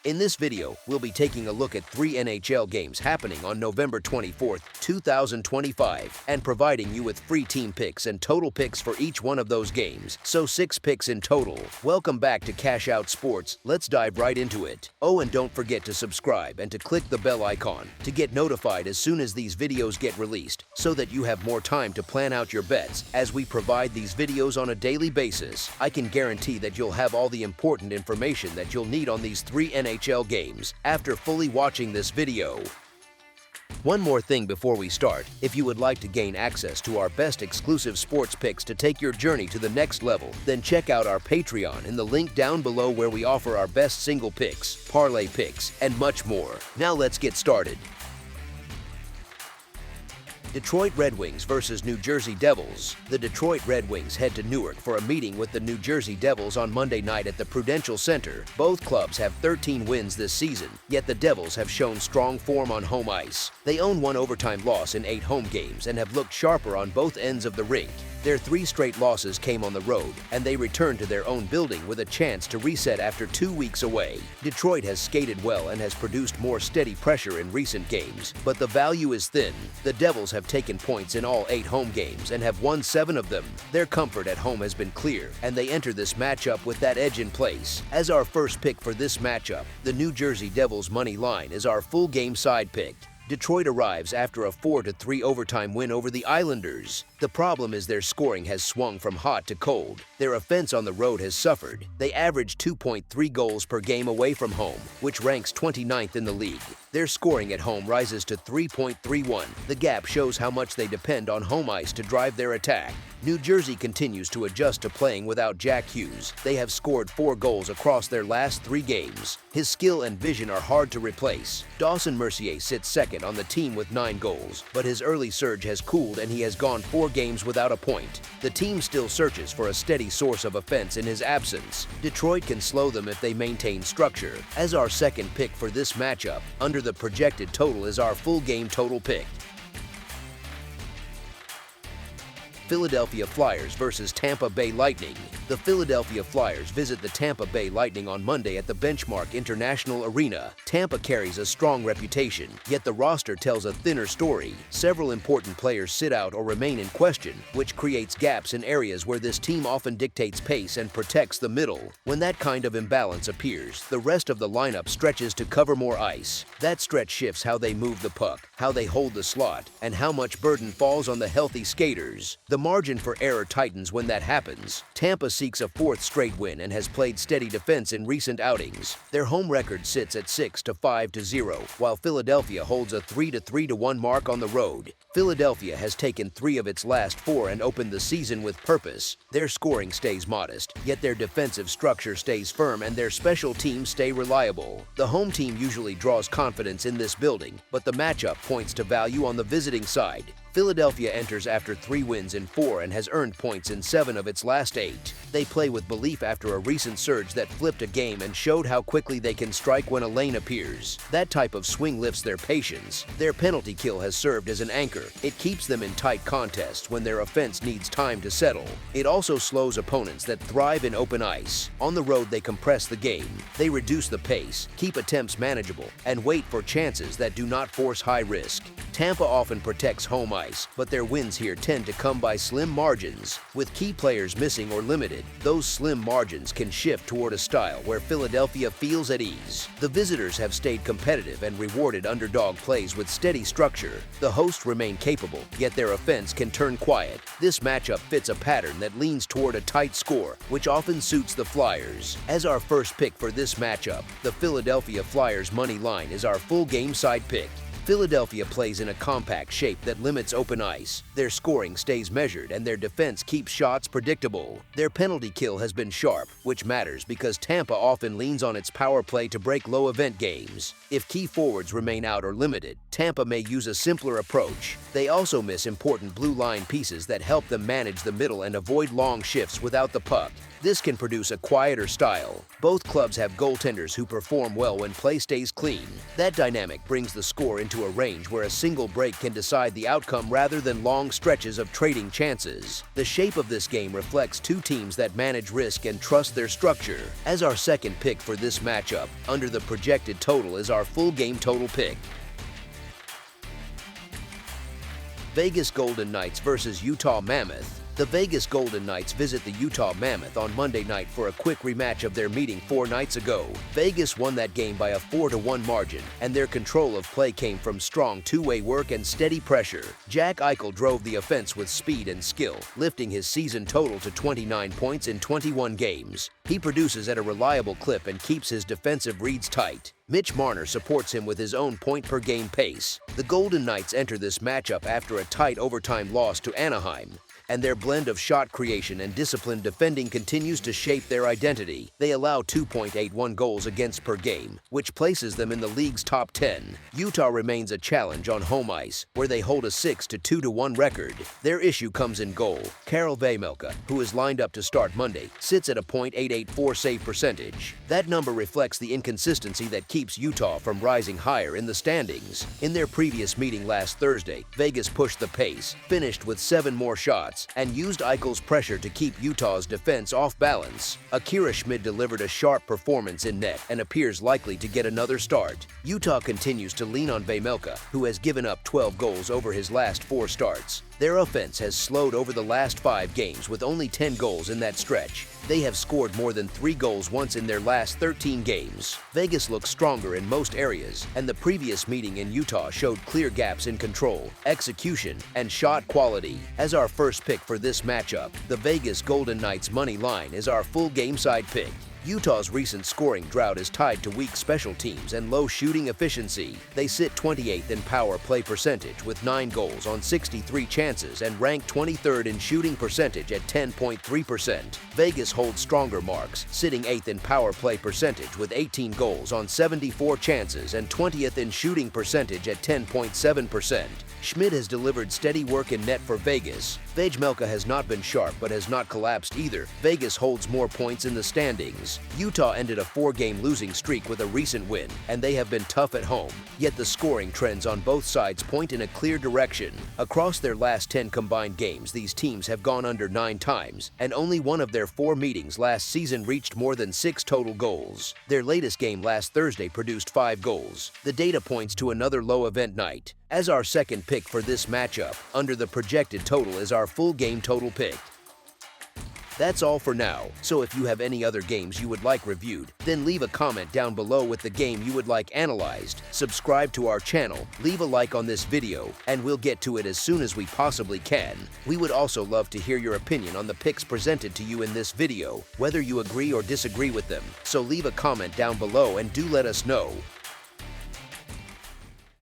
In this video, we'll be taking a look at 3 NHL games happening on November 24, 2025, and providing you with free team picks and total picks for each one of those games, so 6 picks in total. Welcome back to Cash Out Sports. Let's dive right into it. Oh, and don't forget to subscribe and to click the bell icon to get notified as soon as these videos get released, so that you have more time to plan out your bets as we provide these videos on a daily basis. I can guarantee that you'll have all the important information that you'll need on these 3 NHL games after fully watching this video. One more thing before we start, if you would like to gain access to our best exclusive sports picks to take your journey to the next level, then check out our Patreon in the link down below where we offer our best single picks, parlay picks, and much more. Now let's get started. Detroit Red Wings versus New Jersey Devils. The Detroit Red Wings head to Newark for a meeting with the New Jersey Devils on Monday night at the Prudential Center. Both clubs have 13 wins this season, yet the Devils have shown strong form on home ice. They own one overtime loss in 8 home games and have looked sharper on both ends of the rink. Their 3 straight losses came on the road, and they returned to their own building with a chance to reset after 2 weeks away. Detroit has skated well and has produced more steady pressure in recent games, but the value is thin. The Devils have taken points in all 8 home games and have won 7 of them. Their comfort at home has been clear, and they enter this matchup with that edge in place. As our first pick for this matchup, the New Jersey Devils money line is our full game side pick. Detroit arrives after a 4-3 overtime win over the Islanders. The problem is their scoring has swung from hot to cold. Their offense on the road has suffered. They average 2.3 goals per game away from home, which ranks 29th in the league. Their scoring at home rises to 3.31. The gap shows how much they depend on home ice to drive their attack. New Jersey continues to adjust to playing without Jack Hughes. They have scored 4 goals across their last 3 games. His skill and vision are hard to replace. Dawson Mercier sits second on the team with 9 goals, but his early surge has cooled and he has gone 4 games without a point. The team still searches for a steady source of offense in his absence. Detroit can slow them if they maintain structure. As our second pick for this matchup, under the projected total is our full game total pick. Philadelphia Flyers versus Tampa Bay Lightning. The Philadelphia Flyers visit the Tampa Bay Lightning on Monday at the Benchmark International Arena. Tampa carries a strong reputation, yet the roster tells a thinner story. Several important players sit out or remain in question, which creates gaps in areas where this team often dictates pace and protects the middle. When that kind of imbalance appears, the rest of the lineup stretches to cover more ice. That stretch shifts how they move the puck, how they hold the slot, and how much burden falls on the healthy skaters. The margin for error tightens when that happens. Tampa seeks a 4th straight win and has played steady defense in recent outings. Their home record sits at 6-5-0, while Philadelphia holds a 3-3-1 mark on the road. Philadelphia has taken 3 of its last 4 and opened the season with purpose. Their scoring stays modest, yet their defensive structure stays firm and their special teams stay reliable. The home team usually draws confidence in this building, but the matchup points to value on the visiting side. Philadelphia enters after 3 wins in 4 and has earned points in 7 of its last 8. They play with belief after a recent surge that flipped a game and showed how quickly they can strike when a lane appears. That type of swing lifts their patience. Their penalty kill has served as an anchor. It keeps them in tight contests when their offense needs time to settle. It also slows opponents that thrive in open ice. On the road, they compress the game. They reduce the pace, keep attempts manageable, and wait for chances that do not force high risk. Tampa often protects home ice, but their wins here tend to come by slim margins. With key players missing or limited, those slim margins can shift toward a style where Philadelphia feels at ease. The visitors have stayed competitive and rewarded underdog plays with steady structure. The hosts remain capable, yet their offense can turn quiet. This matchup fits a pattern that leans toward a tight score, which often suits the Flyers. As our first pick for this matchup, the Philadelphia Flyers money line is our full game side pick. Philadelphia plays in a compact shape that limits open ice. Their scoring stays measured and their defense keeps shots predictable. Their penalty kill has been sharp, which matters because Tampa often leans on its power play to break low-event games. If key forwards remain out or limited, Tampa may use a simpler approach. They also miss important blue line pieces that help them manage the middle and avoid long shifts without the puck. This can produce a quieter style. Both clubs have goaltenders who perform well when play stays clean. That dynamic brings the score into into a range where a single break can decide the outcome rather than long stretches of trading chances. The shape of this game reflects two teams that manage risk and trust their structure. As our second pick for this matchup, under the projected total is our full game total pick. Vegas Golden Knights versus Utah Mammoth. The Vegas Golden Knights visit the Utah Mammoth on Monday night for a quick rematch of their meeting 4 nights ago. Vegas won that game by a 4-1 margin, and their control of play came from strong two-way work and steady pressure. Jack Eichel drove the offense with speed and skill, lifting his season total to 29 points in 21 games. He produces at a reliable clip and keeps his defensive reads tight. Mitch Marner supports him with his own point-per-game pace. The Golden Knights enter this matchup after a tight overtime loss to Anaheim, and their blend of shot creation and disciplined defending continues to shape their identity. They allow 2.81 goals against per game, which places them in the league's top 10. Utah remains a challenge on home ice, where they hold a 6-2-1 record. Their issue comes in goal. Karel Vejmelka, who is lined up to start Monday, sits at a .884 save percentage. That number reflects the inconsistency that keeps Utah from rising higher in the standings. In their previous meeting last Thursday, Vegas pushed the pace, finished with 7 more shots, and used Eichel's pressure to keep Utah's defense off balance. Akira Schmid delivered a sharp performance in net and appears likely to get another start. Utah continues to lean on Vejmelka, who has given up 12 goals over his last 4 starts. Their offense has slowed over the last 5 games with only 10 goals in that stretch. They have scored more than 3 goals once in their last 13 games. Vegas looks stronger in most areas, and the previous meeting in Utah showed clear gaps in control, execution, and shot quality. As our first pick for this matchup, the Vegas Golden Knights money line is our full game side pick. Utah's recent scoring drought is tied to weak special teams and low shooting efficiency. They sit 28th in power play percentage with 9 goals on 63 chances and rank 23rd in shooting percentage at 10.3%. Vegas holds stronger marks, sitting 8th in power play percentage with 18 goals on 74 chances and 20th in shooting percentage at 10.7%. Schmid has delivered steady work in net for Vegas. Vejmelka has not been sharp but has not collapsed either. Vegas holds more points in the standings. Utah ended a 4-game losing streak with a recent win, and they have been tough at home. Yet the scoring trends on both sides point in a clear direction. Across their last 10 combined games, these teams have gone under 9 times, and only one of their 4 meetings last season reached more than 6 total goals. Their latest game last Thursday produced 5 goals. The data points to another low-event night. As our second pick for this matchup, under the projected total is our full game total pick. That's all for now, so if you have any other games you would like reviewed, then leave a comment down below with the game you would like analyzed, subscribe to our channel, leave a like on this video, and we'll get to it as soon as we possibly can. We would also love to hear your opinion on the picks presented to you in this video, whether you agree or disagree with them, so leave a comment down below and do let us know.